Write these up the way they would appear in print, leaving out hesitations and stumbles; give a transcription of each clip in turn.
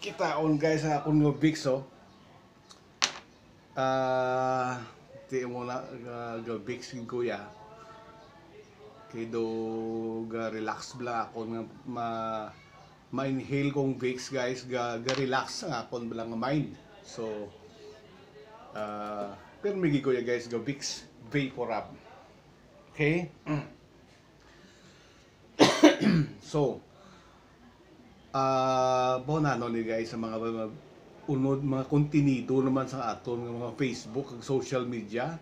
Kitaon guys sa akong nga Vicks ti mo na ga Vicks kuya. Kay do ga relax bla ako nga ma-inhale kong Vicks guys ga relax ang akon bla nga mind. So pero migi kuya guys ga Vicks Vaporub. Okay? So bonano ni guys sa mga unod mga kontenido naman sa aton ng mga Facebook ug social media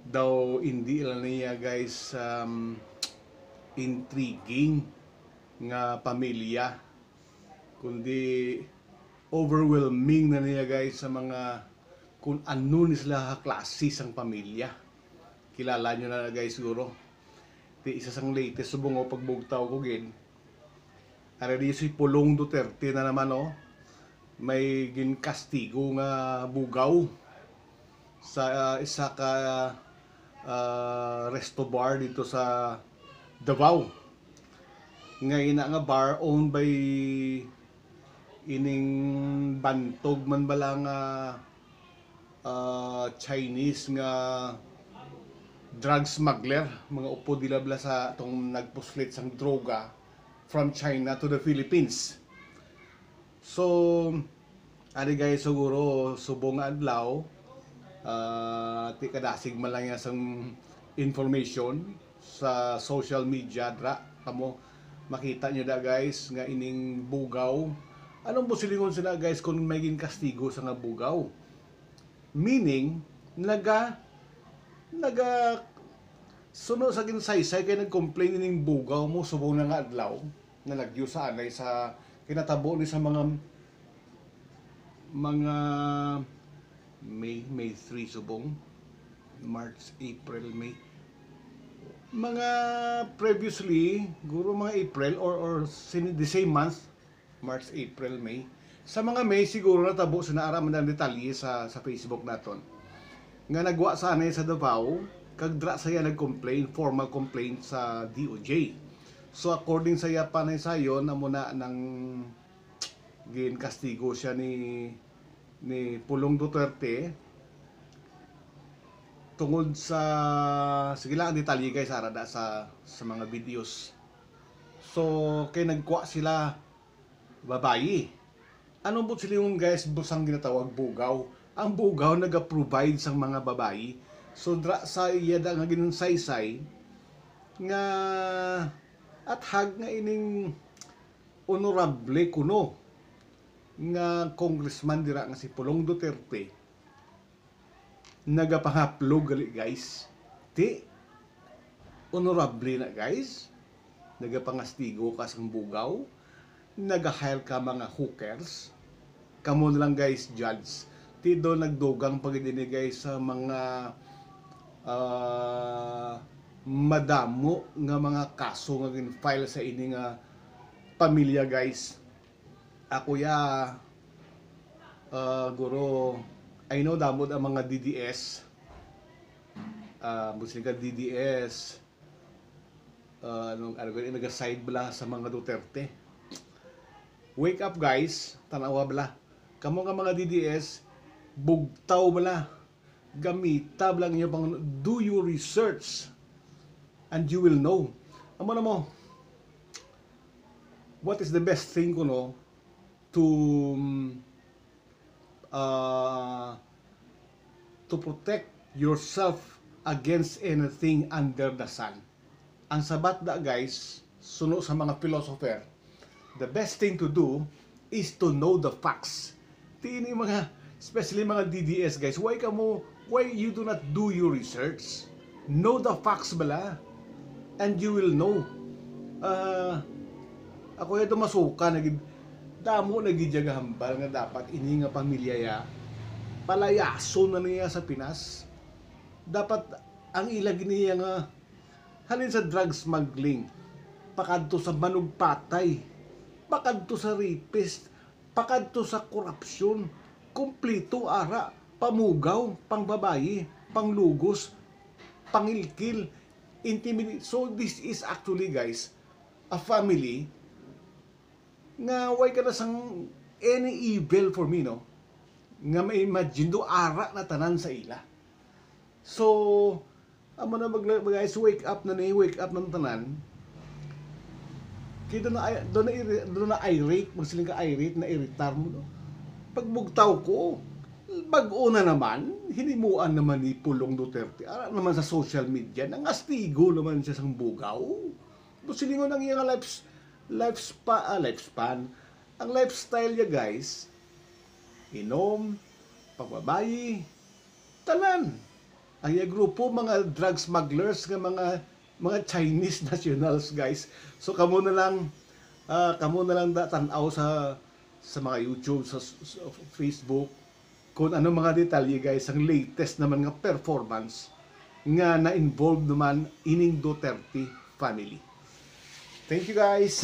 daw hindi lang niya guys intriguing nga pamilya kundi overwhelming na niya guys sa mga kung ano ni sila klase sang pamilya. Kilala nyo na guys siguro di isa sang latest subong o pagbugtaw ko gid. Ara di si Pulong Duterte na naman may ginkastigo nga bugaw sa isa ka resto bar dito sa Davao. Nga nga bar owned by ining bantog man bala nga Chinese nga drug smuggler, mga upo dilabla sa itong nagpuslit sang droga from China to the Philippines. So, ari guys siguro subong adlaw ti kadasig man lang sang information sa social media dra kamo makita nyo da guys nga ining bugaw. Anong posilingon sila guys kung may ginkastigo sa nga bugaw? Meaning naga suno sa ginsaysay kay nag-complain ining bugaw mo subong na nga adlaw na nagyo sa anay sa kinatabo ni sa mga May 3 subong March, April, May mga previously guro mga April or the same month March, April, May sa mga May siguro natabo sa naaraman ng detalye sa Facebook naton nga nagwa sa anay sa Davao kag dra saya nag-complain formal complaint sa DOJ. So according sa iya panay sayon amo na nang gin kastigo siya ni Pulong Duterte tungod sa sige lang ang detalye guys arada sa mga videos. So kay nagkuha sila babayi. Anong po sila yung guys busang ginatawag bugaw? Ang bugaw naga-provide sang mga babayi. So dra sa iya da nga ginsaysay nga at hag nga ining honorable kuno nga congressman dira nga si Pulong Duterte nagapanghaplo gali guys ti honorable na guys nagapangastigo ka sang bugaw nagahire ka mga hookers kamo na lang guys judge ti do nagdugang pagidini guys sa mga madamo nga mga kaso nga gin-file sa ini nga pamilya guys. Ako ya guro I know damod ang mga DDS musika DDS ano naga-side bala sa mga Duterte. Wake up guys, tanawa bala. Kamo nga mga DDS bugtaw bala. Gamita lang niyo pang do your research and you will know. Amo na mo. What is the best thing kuno to protect yourself against anything under the sun? Ang sabat da guys, suno sa mga philosopher, the best thing to do is to know the facts. Tini mga especially mga DDS guys, why you do not do your research? Know the facts bala and you will know. Ako ito masuka damo nagijagahambal nga dapat ini nga pamilya ya palayaso na niya sa Pinas. Dapat ang ilag niya nga halin sa drug smuggling, pakadto sa manugpatay, pakadto sa rapist, pakadto sa korupsyon, kumplito ara, pamugaw, pangbabayi, panglugos, pangilkil, intimidate. So this is actually guys a family nga way ka na sang any evil for me, no? Nga ma-imagine do ara na tanan sa ila. So, amo na guys, wake up na ng tanan. Kaya doon na irate, magsiling ka irate, na iritar mo, no? Pagbugtaw ko, bag-una naman, hinimuan naman ni Pulong Duterte, ara naman sa social media, nangastigo naman siya sang bugaw. Silingon ang iyang lifespan. Ang lifestyle niya guys, inom, pagbabayi, tanan. Ang iyang grupo, mga drug smugglers, mga Chinese nationals guys. So kamo na lang tanaw sa mga YouTube, sa Facebook, kung ano mga detalye guys, ang latest naman nga performance nga na-involved naman ining Duterte family. Thank you guys.